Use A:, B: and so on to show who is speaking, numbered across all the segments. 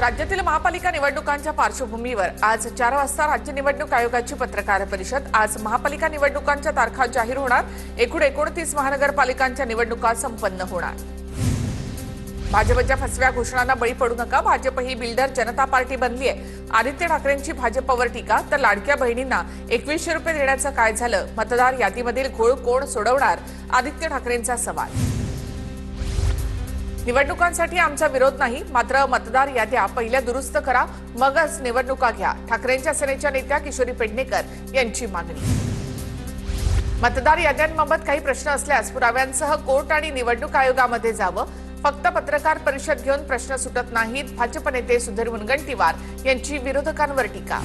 A: राज्यातील महापालिका निवडणुकांच्या पार्श्वभूमीवर आज 4 वाजता राज्य निवडणूक आयोगाची पत्रकार परिषद। आज महापालिका निवडणुकांच्या तारखा जाहीर होणार। एकूण 29 महानगरपालिकांच्या निवडणुका संपन्न होणार। भाजपच्या फसव्या घोषणांना बळी पडू नका, भाजप ही बिल्डर जनता पार्टी बनली आहे। आदित्य ठाकरेंची भाजपवर टीका। तर लाडक्या बहिणींना 2100 रुपये देण्याचं काय झालं? मतदार यादीमधील घोळ कोण सोडवणार? आदित्य ठाकरेंचा सवाल। निवडणुकांसाठी आमचा विरोध नाही, मात्र मतदार याद्या पहिल्या दुरुस्त करा, मगच निवडणुका घ्या। ठाकरेंच्या सेनेच्या नेत्या किशोरी पेडणेकर यांची मागणी। मतदार याद्यांबाबत काही प्रश्न असल्यास पुराव्यांसह कोर्ट आणि निवडणूक आयोगामध्ये जावं, फक्त पत्रकार परिषद घेऊन प्रश्न सुटत नाहीत। भाजप नेते सुधीर मुनगंटीवार यांची विरोधकांवर टीका।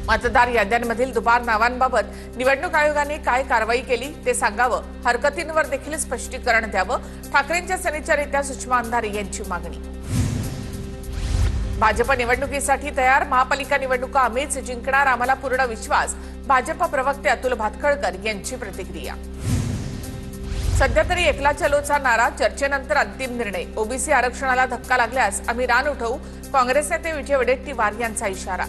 A: मतदार याद्यांमधील दुबार नावांबाबत निवडणूक आयोगाने काय कारवाई केली ते सांगावं, हरकतींवर देखील स्पष्टीकरण द्यावं। ठाकरेंच्या सेनेच्या नेत्या सुषमा अंधारे यांची मागणी। भाजप निवडणुकीसाठी तयार, महापालिका निवडणुका आम्हीच जिंकणार, आम्हाला पूर्ण विश्वास। भाजप प्रवक्ते अतुल भातखळकर यांची प्रतिक्रिया। सध्या तरी एकला चलोचा नारा, चर्चेनंतर अंतिम निर्णय। ओबीसी आरक्षणाला धक्का लागल्यास आम्ही रान उठवू, काँग्रेस नेते विजय वडेट्टीवार यांचा इशारा।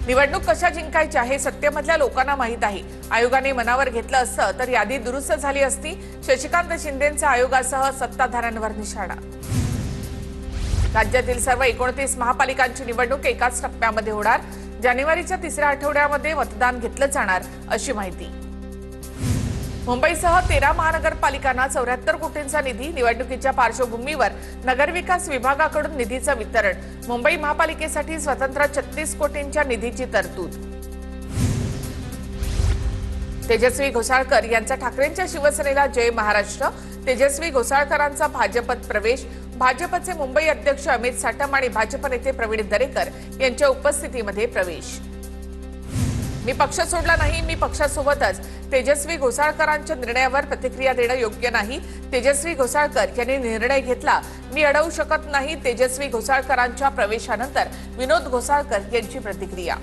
A: निवडणूक कशा जिंकायच्या हे सत्तेमधल्या लोकांना माहीत आहे। आयोगाने मनावर घेतलं असतं तर यादी दुरुस्त झाली असती। शशिकांत शिंदेंचा आयोगासह सत्ताधाऱ्यांवर निशाणा। राज्यातील सर्व 29 महापालिकांची निवडणूक एकाच टप्प्यामध्ये होणार। जानेवारीच्या तिसऱ्या आठवड्यामध्ये मतदान घेतलं जाणार अशी माहिती। मुंबईसह 13 महानगरपालिकांना 74 कोटींचा निधी। निवडणुकीच्या पार्श्वभूमीवर नगरविकास विभागाकडून निधीचं वितरण। मुंबई महापालिकेसाठी स्वतंत्र 36 कोटींच्या निधीची तरतूद। तेजस्वी घोसाळकर यांचा ठाकरेंच्या शिवसेनेला जय महाराष्ट्र। तेजस्वी घोसाळकरांचा भाजपत प्रवेश। भाजपचे मुंबई अध्यक्ष अमित साटम आणि भाजप नेते प्रवीण दरेकर यांच्या उपस्थितीमध्ये प्रवेश। मी पक्ष सोडला नाही, मी पक्षासोबतच। तेजस्वी घोसाळकरांच्या निर्णयावर प्रतिक्रिया देणं योग्य नाही। तेजस्वी घोसाळकर यांनी निर्णय घेतला, मी अडवू शकत नाही। तेजस्वी घोसाळकरांच्या प्रवेशानंतर विनोद घोसाळकर यांची प्रतिक्रिया।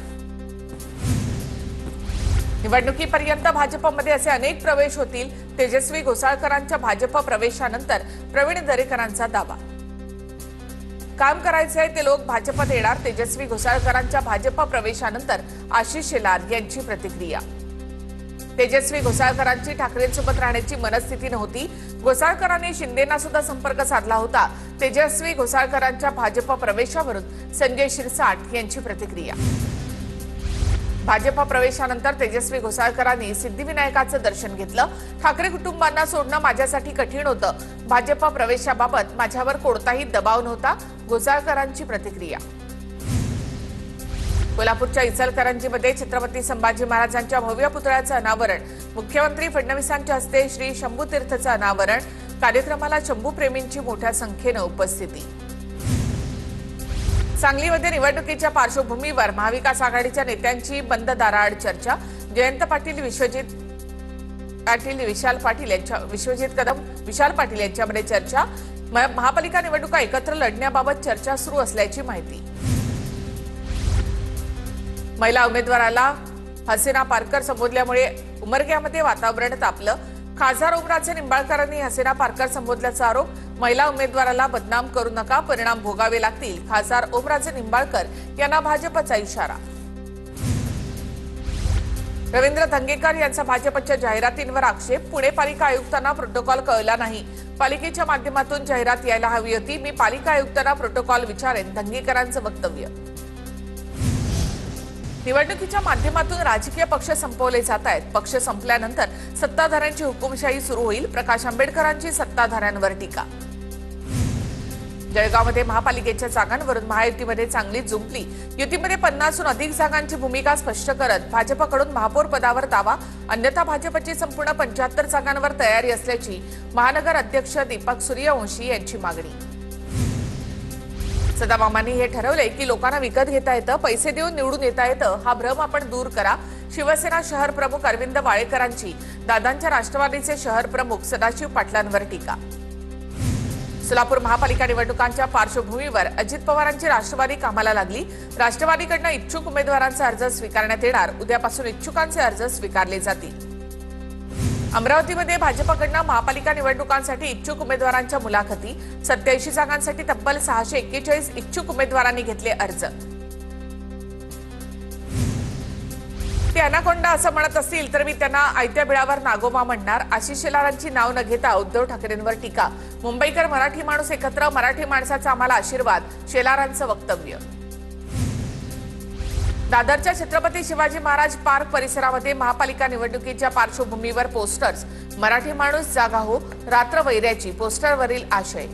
A: निवडणुकीपर्यंत भाजपमध्ये असे अनेक प्रवेश होतील। तेजस्वी घोसाळकरांच्या भाजप प्रवेशानंतर प्रवीण दरेकरांचा दावा। काम करायचे आहे ते लोक भाजपत येणार। तेजस्वी घोसाळकरांच्या भाजप प्रवेशानंतर आशिष शेलार यांची प्रतिक्रिया। तेजस्वी घोसाळकरांची ठाकरेंसोबत राहण्याची मनस्थिती नव्हती। घोसाळकरांनी शिंदेंना सुद्धा संपर्क साधला होता। तेजस्वी घोसाळकरांच्या भाजप प्रवेशावरून संजय शिरसाट यांची प्रतिक्रिया। भाजप प्रवेशानंतर तेजस्वी घोसाळकरांनी सिद्धिविनायकाचं दर्शन घेतलं। ठाकरे कुटुंबांना सोडणं माझ्यासाठी कठीण होतं। भाजप प्रवेशाबाबत माझ्यावर कोणताही दबाव नव्हता। घोसाळकरांची प्रतिक्रिया। कोल्हापूरच्या इचलकरंजीमध्ये छत्रपती संभाजी महाराजांच्या भव्य पुतळ्याचं अनावरण। मुख्यमंत्री फडणवीसांच्या हस्ते श्री शंभूतीर्थचं अनावरण। कार्यक्रमाला शंभूप्रेमींची मोठ्या संख्येनं उपस्थिती। सांगलीमध्ये निवडणुकीच्या पार्श्वभूमीवर महाविकास आघाडीच्या नेत्यांची बंद दाराआड चर्चा। जयंत पाटील, विशाल पाटील यांच्यामध्ये चर्चा। महापालिका निवडणुका एकत्र लढण्याबाबत चर्चा सुरू असल्याची माहिती। महिला उमेदवाराला हसीना पारकर संबोधल्यामुळे उमरग्यामध्ये वातावरण तापलं। खासदार ओमराजे निंबाळकरांनी हसीना पारकर संबोधल्याचा आरोप। महिला उमेदवाराला बदनाम करू नका, परिणाम भोगावे लागतील। खासदार ओमराजे निंबाळकर यांना भाजपचा इशारा। रवींद्र धंगेकर यांचा भाजपच्या जाहिरातींवर आक्षेप। पुणे पालिका आयुक्तांना प्रोटोकॉल कळला नाही, पालिकेच्या माध्यमातून जाहिरात यायला हवी होती, मी पालिका आयुक्तांना प्रोटोकॉल विचारेन, धंगेकरांचं वक्तव्य। निवडणुकीच्या माध्यमातून राजकीय पक्ष संपवले जात आहेत। पक्ष संपल्यानंतर सत्ताधाऱ्यांची हुकुमशाही सुरू होईल। प्रकाश आंबेडकरांची सत्ताधाऱ्यांवर टीका। जळगावमध्ये महापालिकेच्या जागांवरून महायुतीमध्ये चांगली जुंपली। युतीमध्ये 50हून अधिक जागांची भूमिका स्पष्ट करत भाजपकडून महापौर पदावर दावा। अन्यथा भाजपची संपूर्ण 75 जागांवर तयारी असल्याची महानगर अध्यक्ष दीपक सूर्यवंशी यांची मागणी। सदामामांनी हे ठरवले की लोकांना विकत घेता येतं, पैसे देऊन निवडून येता येतं, हा भ्रम आपण दूर करा। शिवसेना शहर प्रमुख अरविंद वाळेकरांची दादांच्या राष्ट्रवादीचे शहर प्रमुख सदाशिव पाटलांवर टीका। सोलापूर महापालिका निवडणुकांच्या पार्श्वभूमीवर अजित पवारांची राष्ट्रवादी कामाला लागली। राष्ट्रवादीकडून इच्छुक उमेदवारांचे अर्ज स्वीकारण्यात येणार। उद्यापासून इच्छुकांचे अर्ज स्वीकारले जातील। अमरावतीमध्ये भाजपकडनं महापालिका निवडणुकांसाठी इच्छुक उमेदवारांच्या मुलाखती 87 जागांसाठी तब्बल 641 इच्छुक उमेदवारांनी घेतले अर्ज। ते अनाकोंडा असं म्हणत असतील तर मी त्यांना आयत्या बिळावर नागोबा म्हणणार। आशिष शेलारांची नाव न घेता उद्धव ठाकरेंवर टीका। मुंबईकर मराठी माणूस एकत्र, मराठी माणसाचा आम्हाला आशीर्वाद, शेलारांचं वक्तव्य। दादरच्या छत्रपती शिवाजी महाराज पार्क परिसरामध्ये महापालिका निवडणुकीच्या पार्श्वभूमीवर पोस्टर्स। मराठी माणूस जागा हो, रात्र वैऱ्याची, पोस्टरवरील आशय।